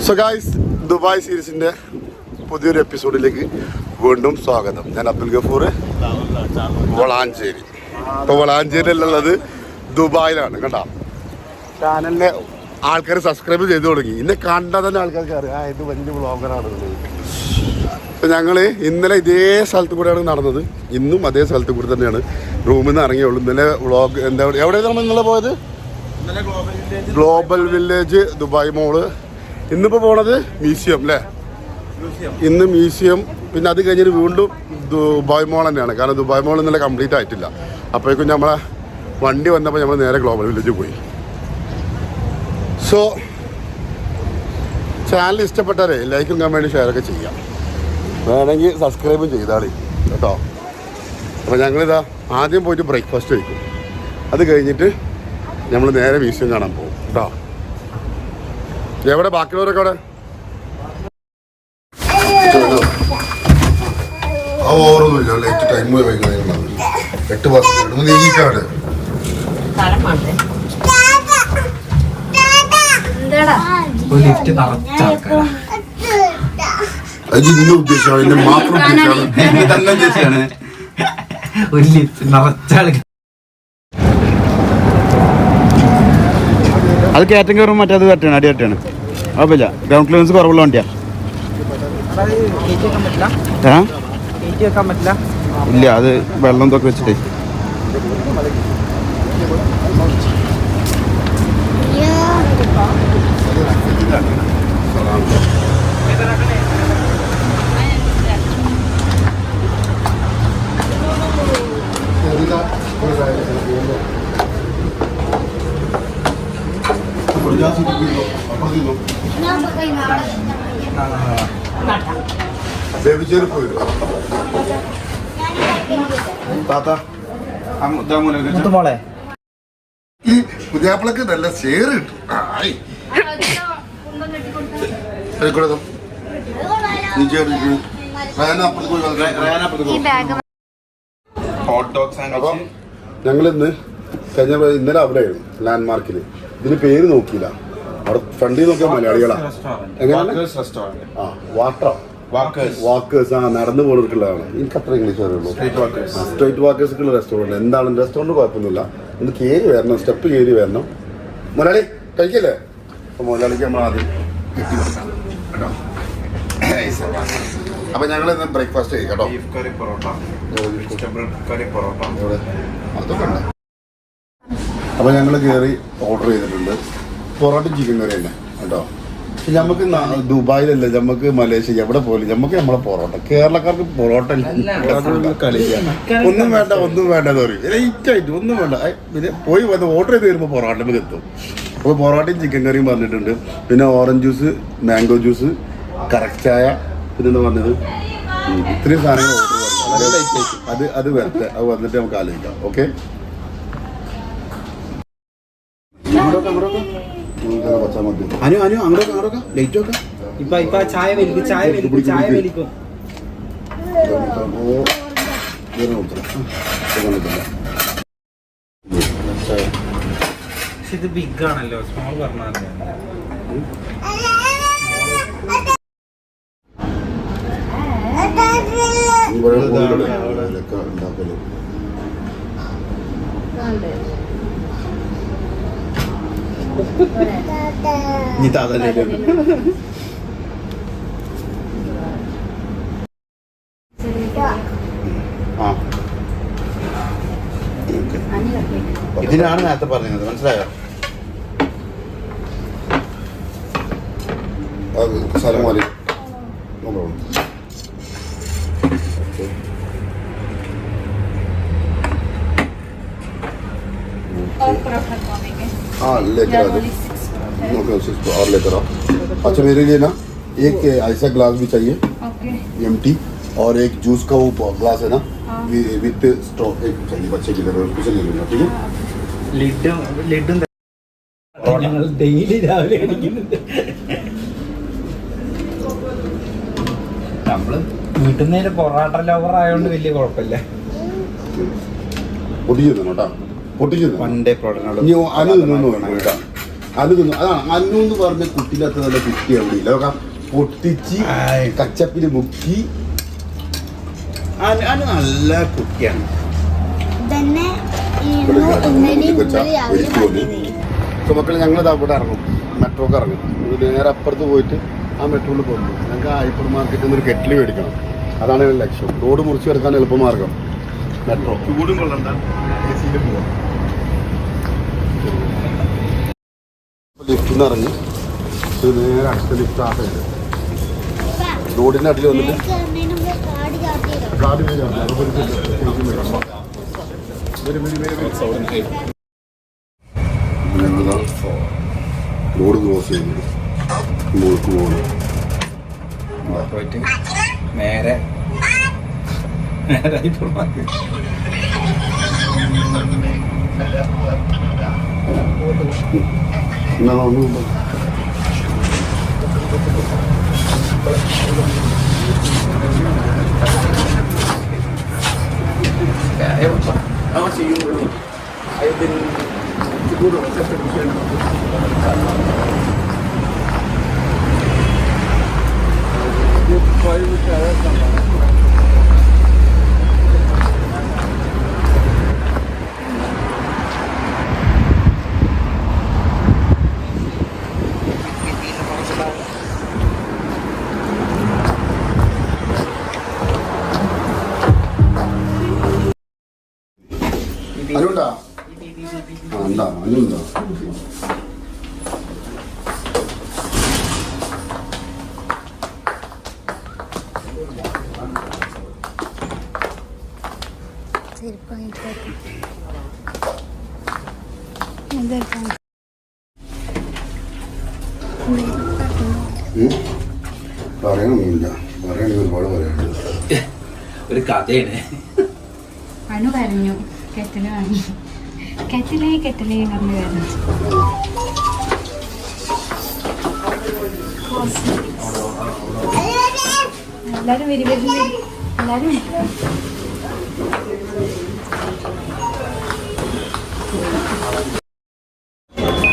So guys, Dubai സീരീസിൻ്റെ പുതിയൊരു എപ്പിസോഡിലേക്ക് വീണ്ടും സ്വാഗതം. ഞാൻ അബ്ദുൽ ഗഫൂർ, വളാഞ്ചേരി. ഇപ്പോൾ വളാഞ്ചേരിയിലുള്ളത് ദുബായിലാണ്. കണ്ടോ, ചാനലിനെ ആൾക്കാർ സബ്സ്ക്രൈബ് ചെയ്ത് തുടങ്ങി. ഇന്നെ കണ്ടാൽ തന്നെ ആൾക്കാർക്ക് അറിയാം ഇത് വലിയ വ്ളോഗറാണെന്നുള്ളത്. അപ്പോൾ ഞങ്ങൾ ഇന്നലെ ഇതേ സ്ഥലത്ത് കൂടെയാണ് നടന്നത്, ഇന്നും അതേ സ്ഥലത്ത് കൂടെ തന്നെയാണ് റൂമിൽ നിന്ന് ഇറങ്ങിയുള്ളൂ. ഇന്നലെ വ്ളോഗ് എവിടെയാണ് നമ്മൾ ഇന്നലെ പോയത്? ഗ്ലോബൽ വില്ലേജ്, ദുബായ് മോള്. ഇന്നിപ്പോൾ പോണത് മ്യൂസിയം അല്ലേ? ഇന്ന് മ്യൂസിയം, പിന്നെ അത് കഴിഞ്ഞിട്ട് വീണ്ടും ദുബായ് മോൾ തന്നെയാണ്. കാരണം ദുബായ് മോൾ ഇന്നലെ കംപ്ലീറ്റ് ആയിട്ടില്ല. അപ്പോഴേക്കും നമ്മളെ വണ്ടി വന്നപ്പോൾ നമ്മൾ നേരെ ഗ്ലോബൽ വില്ലേജ് പോയി. സോ ചാനൽ ഇഷ്ടപ്പെട്ടാലേ ലൈക്കും കമൻറ്റും ഷെയറൊക്കെ ചെയ്യാം, വേണമെങ്കിൽ സബ്സ്ക്രൈബും ചെയ്താളി കേട്ടോ. അപ്പോൾ ഞങ്ങളിതാ ആദ്യം പോയിട്ട് ബ്രേക്ക്ഫാസ്റ്റ് കഴിക്കും, അത് കഴിഞ്ഞിട്ട് നമ്മൾ നേരെ മ്യൂസിയം കാണാൻ പോകും കേട്ടോ. എവിടെ ബാക്കിയുള്ളവരൊക്കെ അവിടെ? ഓർമ്മയില്ല, ലൈറ്റ് ടൈം വൈകുന്നേരം 8 വർഷം നീങ്ങിക്കാണ്. അത് ഇന്ന ഉദ്ദേശമാണ്, എന്നെ മാത്രം ഉദ്ദേശമാണ്. ഒരു ലിഫ്റ്റ് നിറച്ചാൾ. അത് കയറ്റം കയറും, മറ്റേ അത് കയറ്റാണ്, അടി കയറ്റാണ്. കുഴപ്പമില്ല, ഗ്രൗണ്ട് ക്ലിയറൻസ് കുറവുള്ള വണ്ടിയാ. ഇല്ല, അത് വെള്ളം തൊക്കെ വെച്ചിട്ടേ. ഈ പുതിയാപ്പിളക്ക് നല്ല ഷെയർ കിട്ടും. ഞങ്ങളിന്ന് ഇന്നലെ അവിടെയായിരുന്നു ലാൻഡ് മാർക്കിൽ. ഇതിന് പേര് നോക്കിയില്ല, അവിടെ ഫണ്ടിൽ നോക്കിയ മലയാളികളാ. വാക്കേഴ്സ് നടന്നു പോകുന്നവർക്കുള്ളതാണ്. എനിക്ക് അത്ര ഇംഗ്ലീഷ് അറിയുള്ളൂ. സ്ട്രേറ്റ് വാക്കേഴ്സുള്ള റെസ്റ്റോറൻറ്റ്. എന്താണ് റെസ്റ്റോറൻറ്റ്? കുഴപ്പമൊന്നുമില്ല, ഒന്ന് കയറി വരണം, സ്റ്റെപ്പ് കയറി വരണം. മലയാളി കഴിക്കല്ലേ? അപ്പോൾ മലയാളിക്ക് നമ്മൾ ആദ്യം കിട്ടി കൊടുക്കാം കേട്ടോ. അപ്പോൾ ഞങ്ങൾ ഇന്ന് ബ്രേക്ക്ഫാസ്റ്റ് കഴിക്കാം കേട്ടോ. അതൊക്കെ ഉണ്ട്. അപ്പോൾ ഞങ്ങൾ കയറി ഓർഡർ ചെയ്തിട്ടുണ്ട്. പൊറോട്ട ചിക്കൻ കറി തന്നെ കേട്ടോ. നമുക്ക് ദുബായിലല്ല, നമുക്ക് മലേഷ്യ എവിടെ പോലും നമുക്ക് നമ്മളെ പൊറോട്ട. കേരളക്കാർക്ക് പൊറോട്ട ഒന്നും വേണ്ട, ഒന്നും വേണ്ടെന്ന് പറയും. ലൈറ്റ് ആയിട്ട് ഒന്നും വേണ്ട. പിന്നെ പോയി വന്ന് ഓർഡർ ചെയ്ത് വരുമ്പോൾ പൊറോട്ടയിൽ എത്തും. അപ്പോൾ പൊറോട്ടയും ചിക്കൻ കറിയും പറഞ്ഞിട്ടുണ്ട്. പിന്നെ orange juice, mango juice, correct ചായ, പിന്നെന്താ പറഞ്ഞത്, ഇത്രയും സാധനങ്ങൾ ഓർഡർ പറഞ്ഞു. അത് വരട്ടെ, അത് വന്നിട്ട് നമുക്ക് ആലോചിക്കാം. ഓക്കെ, അനു അനു അങ്ങോട്ടൊക്കെ അങ്ങോട്ടൊക്കെ ലൈറ്റ് ഒക്കെ ഇപ്പൊ ചായ വലിക്കും, ചായ വലിക്കും, ചായ വലിക്കും. ഇത് ബിഗ് ആണല്ലോ, സ്മോൾ പറഞ്ഞാൽ ഇതിനാണ് നേരത്തെ പറഞ്ഞത്, മനസ്സിലായോ? സലാം അലൈക്കും. हाँ लेकर आ जाओ, और लेकर आओ. अच्छा मेरे लिए ना एक ऐसा ग्लास भी चाहिए एम्प्टी, और एक जूस का वो ग्लास है ना विथ स्ट्रॉ एक चाहिए बच्चे की तरह, उसे ले लेना. ठीक है. ലിഡും ഞങ്ങൾ ഡെയിലി രാവിലെ അടിക്കുന്നുണ്ട്. നമ്മള് വീട്ടിൽ നിന്ന് പൊറാട്ട ലവർ ആയതുകൊണ്ട് വലിയ കുഴപ്പമില്ല. പൊട്ടിക്കുന്നു കേട്ടോ, പൊട്ടിക്കുന്നു. വൺ ഡേ പ്രോഡക്റ്റ് അനു നിന്ന് കേട്ടോ. അത് തിന്നു അതാണ് അന്നു എന്ന് പറഞ്ഞ കുട്ടിയിലത്ര നല്ല കുട്ടി അവിടെ ഇല്ല പൊട്ടിച്ച് കച്ചപ്പില് മുക്കി അത് നല്ല കുട്ടിയാണ്. മക്കൾ ഞങ്ങൾ അവിടെ ഇറങ്ങും, മെട്രോക്ക് ഇറങ്ങും. നേരെ അപ്പുറത്ത് പോയിട്ട് ആ മെട്രോയിൽ പോകുന്നു. ഞങ്ങൾക്ക് ഹൈപ്പർ മാർക്കറ്റിൽ നിന്ന് ഒരു കെറ്റിൽ മേടിക്കണം. അതാണ് എൻ്റെ ലക്ഷ്യം. റോഡ് മുറിച്ച് കിടക്കാൻ എളുപ്പമാർഗം മെട്രോ. ചൂടും കൊള്ളണ്ട, എസിയിൽ പോവാം. ലിഫ്റ്റിൽ നിന്ന് ഇറങ്ങി നേരെ അടുത്ത ലിഫ്റ്റ് ആട്ടയുണ്ട്. റോഡിൻ്റെ അടിയിൽ വന്നിട്ട് കാട് റോഡ് ക്രോസ് ചെയ്യുന്നത് മുഴുക്ക് പോകുന്നു. പോയിട്ട് നേരെ എന്നാ ഒന്നും അനുണ്ടാ ഉണ്ടാ അനുണ്ടോ പറയണമൊന്നുമില്ല, പറയണെങ്കിൽ ഒരുപാട് പറയാനുണ്ട്. ഒരു കഥയാണ്. അനു കരഞ്ഞു, കെറ്റല് വാങ്ങി, കെറ്റലേ പറഞ്ഞു കരഞ്ഞു. എല്ലാരും വരി എല്ലാരും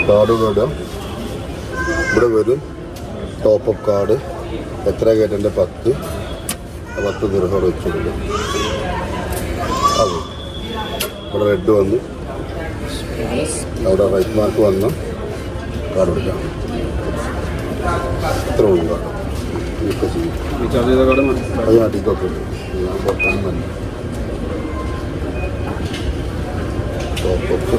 കാർഡ് ഇവിടെ വരും. ടോപ്പ് അപ്പ് കാർഡ് എത്ര കയറ്റൻ്റെ 10 ദിർഹം വെച്ചിട്ടുണ്ട്. അത് ഇവിടെ റെഡ് വന്ന് അവിടെ റൈറ്റ് മാർക്ക് വന്ന് കാർഡ് എടുക്കാം. ഇത്ര ഉള്ളു കാർഡ്. അത് അടിക്കൊക്കെ ഉണ്ട്. ഞാൻ പൊട്ടാൻ തന്നെ ടോപ്പ് അപ്പ്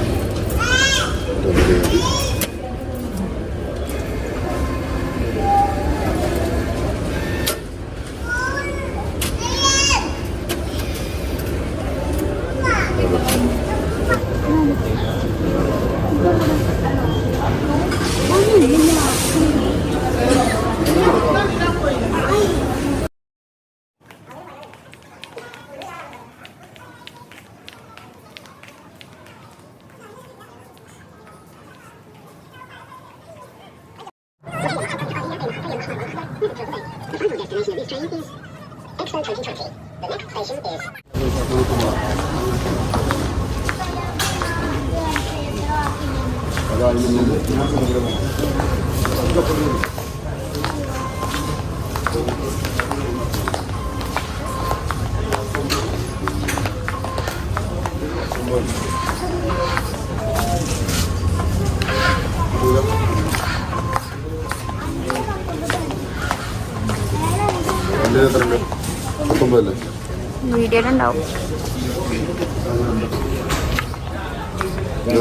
വീഡിയോയിലുണ്ടാവും.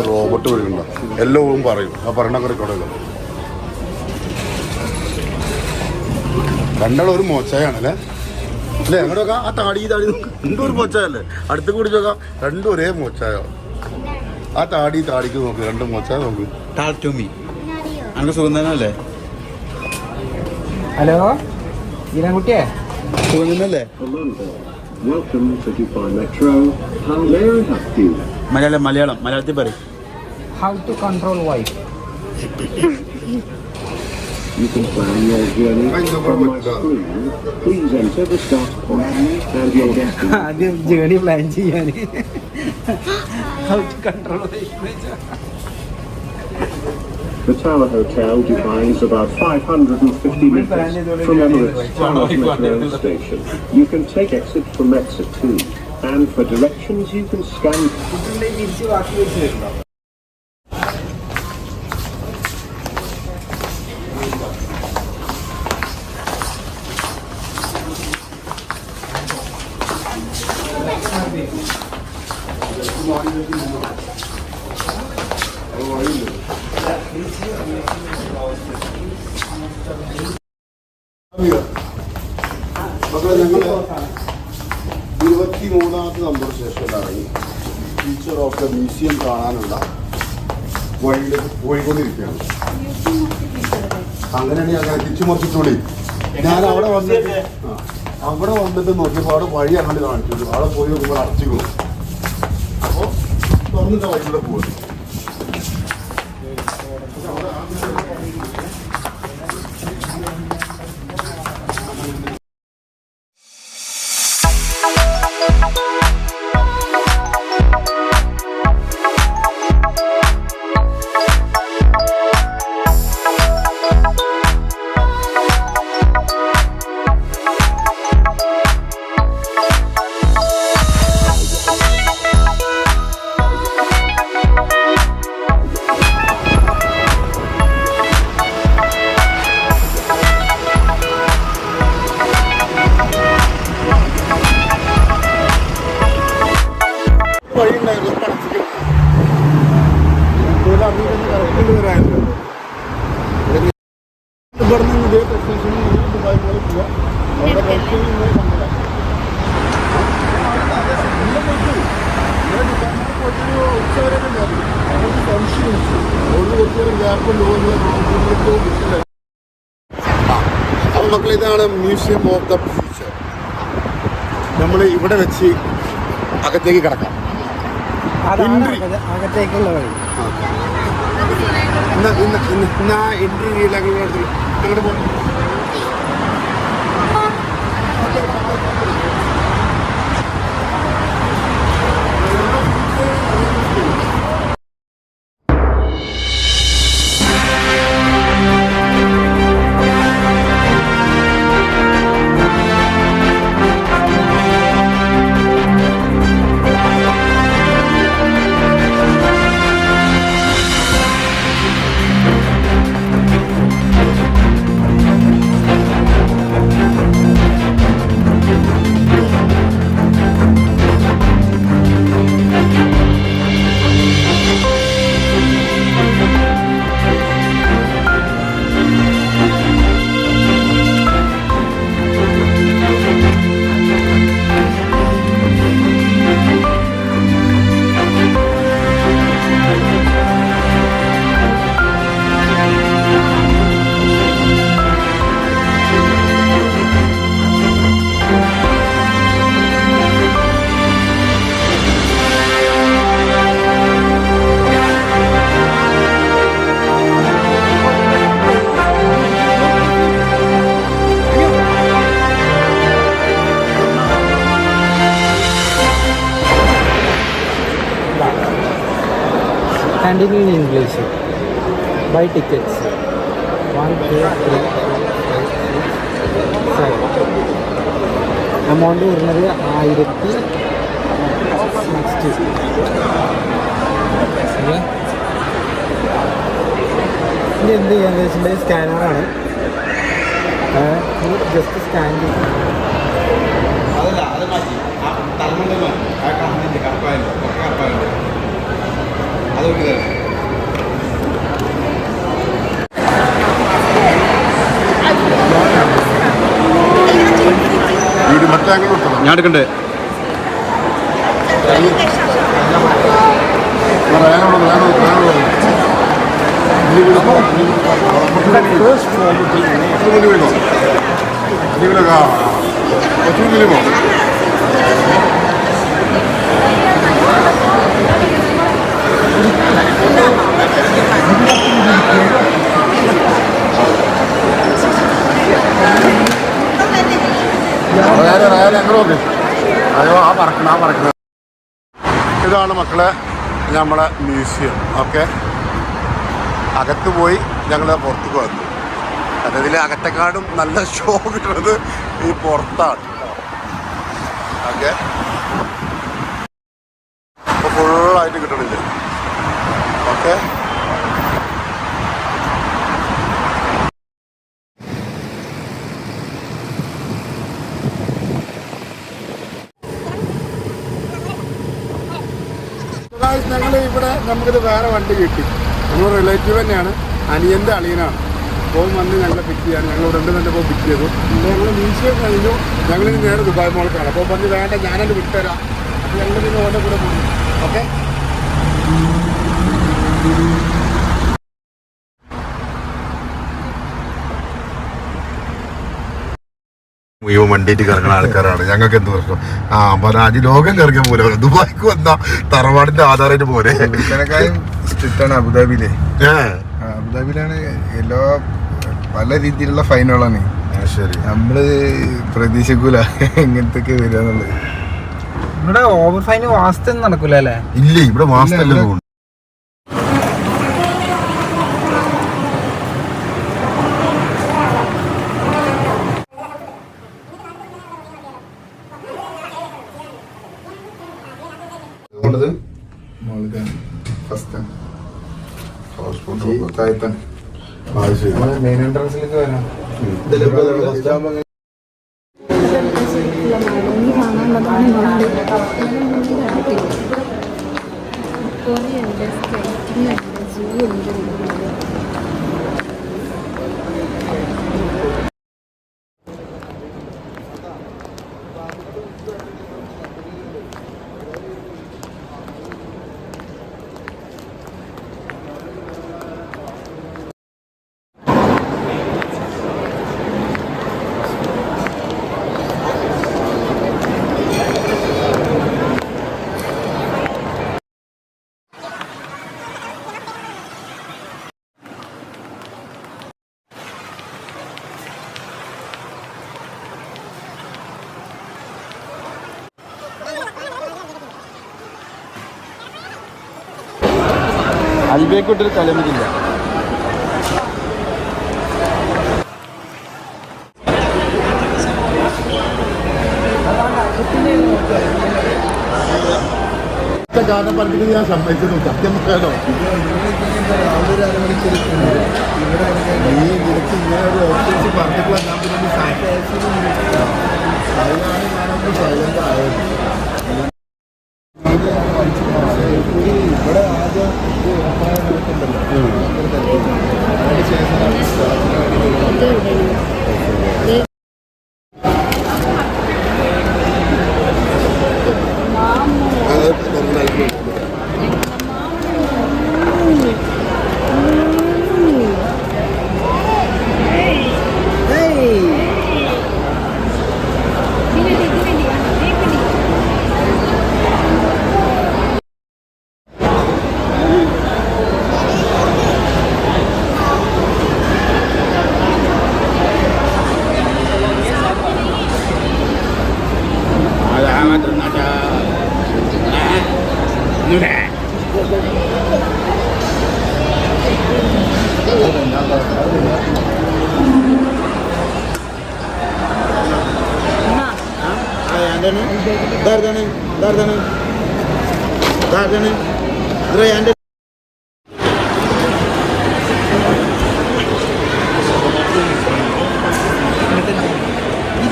റോബോട്ട് വരുന്നുണ്ടോ? എല്ലാം പറയും. ആ പറയണൊക്കെ റെക്കോർഡല്ലോ. രണ്ടാളും ഒരു മോച്ചായാണല്ലേ അല്ലേ? അങ്ങോട്ട് നോക്കാം. ആ താടി രണ്ടും ഒരു മോച്ചായല്ലേ? അടുത്ത് കൂടി നോക്കാം. രണ്ടും ഒരേ മോച്ചായോ? ആ താടിക്ക് നോക്ക്. രണ്ടും മോച്ചായ നോക്ക്. അങ്ങനെ സുഖം തന്നെയല്ലേ? ഹലോ ഈരാൻകുട്ടിയെ, സുഖം തന്നെയല്ലേ? മലയാളത്തിൽ പറയും. How to control wife. You can plan your journey from my screen. Please enter the start point and your destination. ആദ്യം ജേണി പ്ലാൻ ചെയ്യാൻ how to control wife. The Tower Hotel, Dubai, is about 550 meters from Emirates Tower Metro Station. You can take exit from exit 2, and for directions you can scan. തിരിച്ച് ബാക്കി വെച്ച് വരുന്നുണ്ടോ? മക്കളെ ഞങ്ങൾ 23ാമത്തെ number സ്റ്റേഷനിലിറങ്ങി teacher of the museum കാണാനുള്ള വഴിയിൽ പോയിക്കൊണ്ടിരിക്കുകയാണ്. അങ്ങനെയാണെങ്കിൽ അങ്ങനെ തിരിച്ചു മറിച്ചിട്ടോളി. ഞാൻ അവിടെ വന്നിട്ട് നോക്കിയപ്പോൾ അവിടെ വഴി അങ്ങോട്ട് കാണിച്ചു. അവിടെ പോയി നോക്കുമ്പോൾ അടച്ചിക്കുന്നു. അപ്പോൾ തുറന്നിട്ട വഴിയിലൂടെ പോകും. അപ്പോൾ മക്കളെ, ഇതാണ് മ്യൂസിയം ഓഫ് ദ ഫ്യൂച്ചർ. നമ്മൾ ഇവിടെ വെച്ച് അകത്തേക്ക് കിടക്കാം. അകത്തേക്കുള്ള വഴി എൻട്രി അങ്ങോട്ട് പോകും. Continue in English. Buy tickets. 1, 2, 3, 4, 5, 6, 7. Amount വരുന്നത് 1000. നെക്സ്റ്റ് ഇത് എന്ത് ചെയ്യാന്ന് വെച്ചിട്ടുണ്ടെങ്കിൽ സ്കാനറാണ്. ജസ്റ്റ് സ്കാൻ ചെയ്യും. അതല്ല, അത് മാറ്റി ആ തലമുണ്ട ആ കാണുന്നില്ല കറപ്പായല്ലോ കറപ്പായല്ലോ അതൊക്കെ ഞാൻ എടുക്കണ്ടേ? ഇതാണ് മക്കളെ നമ്മളെ മ്യൂസിയം. ഓക്കെ, അകത്ത് പോയി ഞങ്ങൾ പുറത്തേക്ക് വന്നു. കാരണം ഇതിൽ അകത്തെക്കാടും നല്ല ഷോ കിട്ടുന്നത് ഈ പുറത്താണ്. ഓക്കെ, അപ്പോൾ ഫുള്ളായിട്ട് കിട്ടണില്ല. ഓക്കെ, ഞങ്ങൾ ഇവിടെ നമുക്കിത് വേറെ വണ്ടി കിട്ടി. നമ്മൾ റിലേറ്റീവ് തന്നെയാണ്, അനിയൻ്റെ അളിയനാണ്. അപ്പോൾ വന്ന് ഞങ്ങളെ പിക്ക് ചെയ്യാൻ ഞങ്ങൾ ഇവിടെ തന്നെ ഇപ്പോൾ പിക്ക് ചെയ്തു. അപ്പോൾ ഞങ്ങൾ മ്യൂസിയം കഴിഞ്ഞു, ഞങ്ങളിനി നേരെ ദുബായ് മോൾക്കാണ്. അപ്പോൾ പറഞ്ഞ് വേണ്ട ഞാനെന്നെ വിട്ടുതരാം. അപ്പോൾ ഞങ്ങളിനി ഓൻ്റെ കൂടെ പോകും. ഓക്കെ, മുഴുവൻ വണ്ടിയിട്ട് കറങ്ങുന്ന ആൾക്കാരാണ്. ഞങ്ങൾക്ക് എന്ത് പ്രശ്നം? രാജ്യ ലോകം കറങ്ങിയ പോലെ ദുബായിക്ക് വന്ന തറവാടിന്റെ ആധാരമായിട്ട് പോലെ സ്ട്രിക്റ്റാണ് അബുദാബിയിലെ. അബുദാബിയിലാണ് എല്ലാ പല രീതിയിലുള്ള ഫൈനുകളാണ്. ശരി, നമ്മള് പ്രതീക്ഷിക്കൂല ഇങ്ങനത്തൊക്കെ വരിക എന്നുള്ളത്. ഇവിടെ ഓവർ ഫൈൻ വാസ്ത നടക്കൂല അല്ലേ? ഇല്ല, ഇവിടെ മാസത്തല്ലേ പോകും. മെയിൻ എൻട്രൻസിലേക്ക് വരാം. അൽബേക്കൊട്ടൊരു കലമില്ല. കാരണം പറഞ്ഞിട്ട് ഞാൻ സമ്മതിച്ചത് സത്യം പറയാനോ, നീ നിനക്ക് ഇങ്ങനെ ഒരു ഓപ്ഷൻസ് പറഞ്ഞിട്ടുള്ള ഞാൻ പിന്നെ അതിനാണ് ഞാനൊന്ന് സൈലന്റ് ആയത്. ഇവിടെ ആദ്യം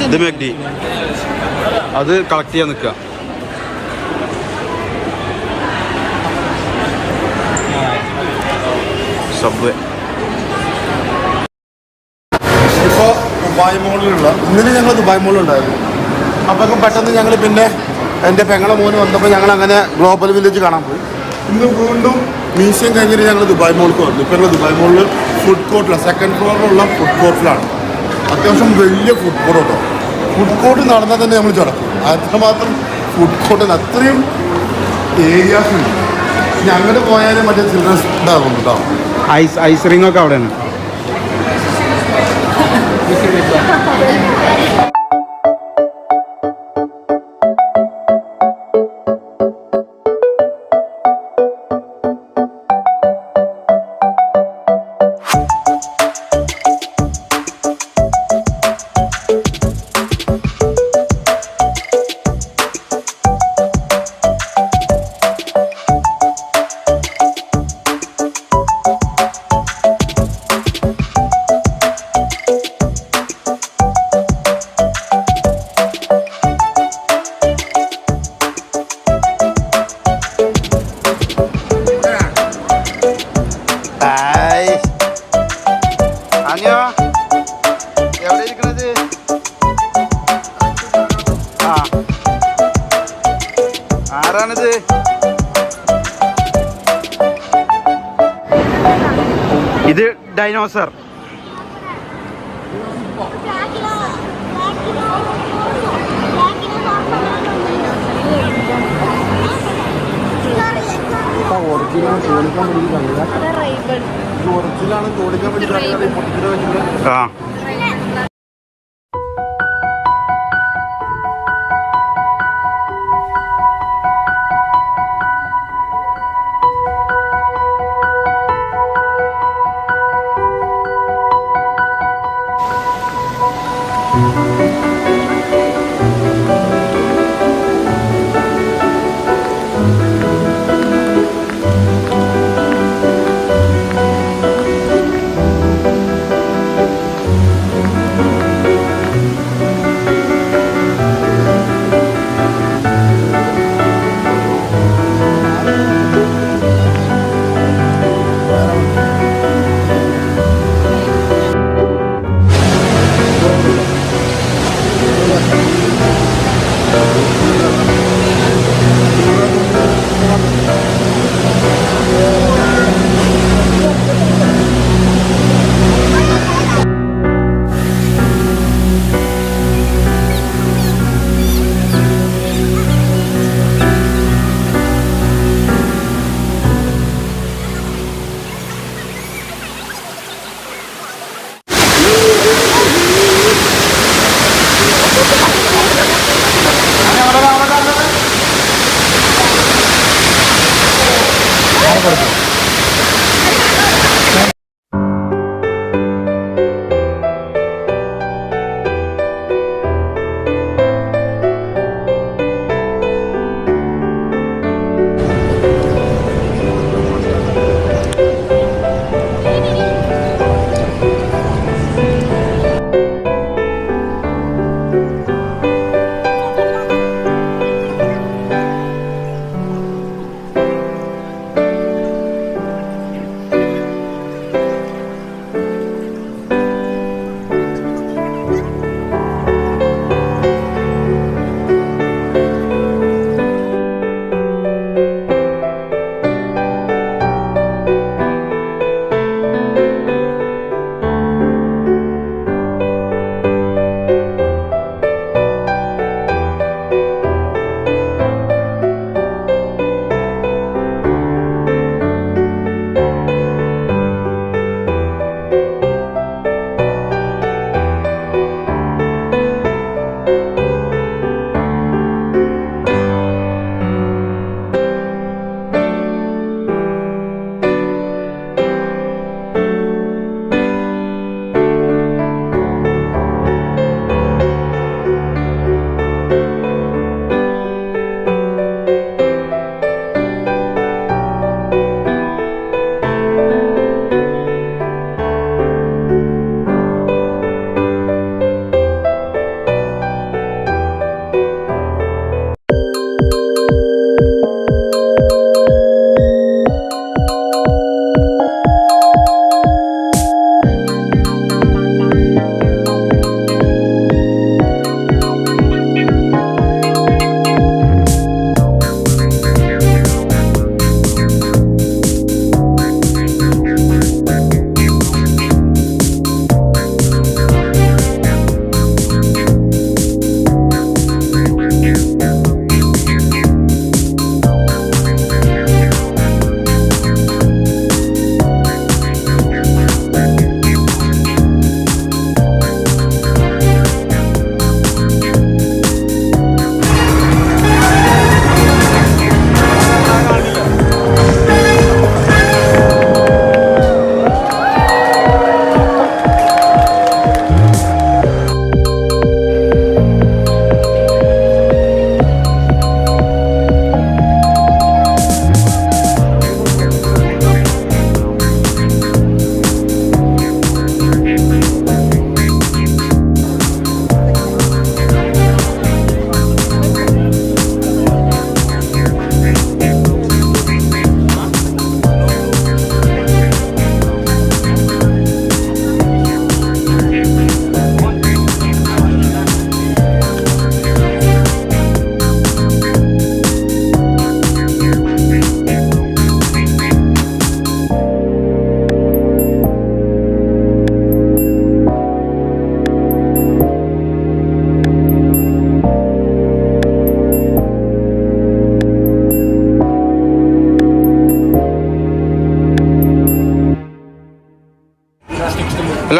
ഇത് മെഗ്ഡി അത് കളക്ട് ചെയ്യാൻ നിൽക്കുക. സബ്വേ ഇപ്പോൾ ദുബായ് മോളിലുള്ള ഇന്നലെ ഞങ്ങൾ ദുബായ് മോളിലുണ്ടായിരുന്നു. അപ്പോൾ പെട്ടെന്ന് ഞങ്ങൾ പിന്നെ എൻ്റെ പെങ്ങളെ മോന് വന്നപ്പോൾ ഞങ്ങൾ അങ്ങനെ ഗ്ലോബൽ വില്ലേജ് കാണാൻ പോയി. ഇന്ന് വീണ്ടും മ്യൂസിയം കഴിഞ്ഞിട്ട് ഞങ്ങൾ ദുബായ് മോൾക്ക് വന്നു. ഇപ്പോൾ ഞങ്ങൾ ദുബായ് മോളിൽ ഫുഡ് കോർട്ടിലാണ്, സെക്കൻഡ് ഫ്ലോറിലുള്ള ഫുഡ് കോർട്ടിലാണ്. അത്യാവശ്യം വലിയ ഫുഡ് കോർട്ട് കേട്ടോ. ഫുഡ് കോർട്ട് നടന്നാൽ തന്നെ നമ്മൾ ചടക്കും, അത്രമാത്രം ഫുഡ് കോർട്ടിന് അത്രയും ഏരിയാസ് ഉണ്ട്. ഇനി അങ്ങോട്ട് പോയാലും മറ്റേ ചിൽഡ്രൻസ് ഇതാകും കേട്ടോ. ഐസ് റിംഗ് ഒക്കെ അവിടെയാണ്. ആരാണിത്? ഇത് ഡൈനോസർ. ആ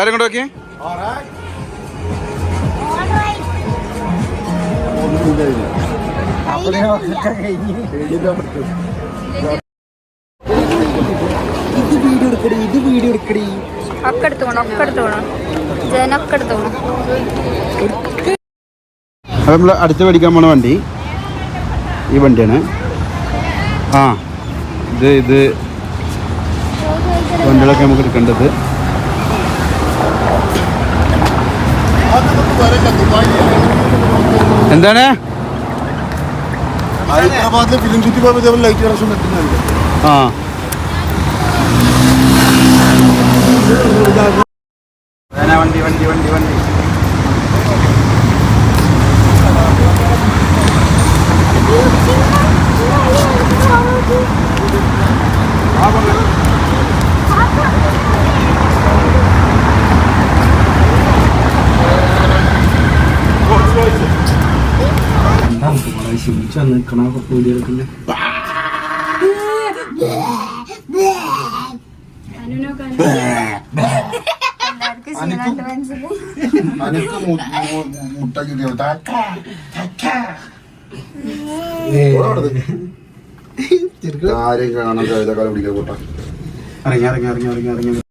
എല്ലാരും കൊണ്ട് നോക്കിയേ. ഒക്കെ എടുത്തോണം ജനൊക്കെ എടുത്തോണം. അത് നമ്മൾ അടുത്ത് മേടിക്കാൻ പോണ വണ്ടി ഈ വണ്ടിയാണ്. ആ ഇത് വണ്ടികളൊക്കെ നമുക്ക് എടുക്കേണ്ടത്. എന്താണ് ഹൈദരാബാദിലെ ഫിലിം സിറ്റി പോയപ്പോൾ ഇതേപോലെ ലൈറ്റ് കണക്ഷൻ പറ്റുന്നുണ്ട്. ആ വണ്ടി വണ്ടി വണ്ടി വണ്ടി കാര്യം കാണാൻ കവിതക്കാലം പിടിക്കാൻ കൂട്ടാ ഇറങ്ങി ഇറങ്ങി ഇറങ്ങി ഇറങ്ങി ഇറങ്ങി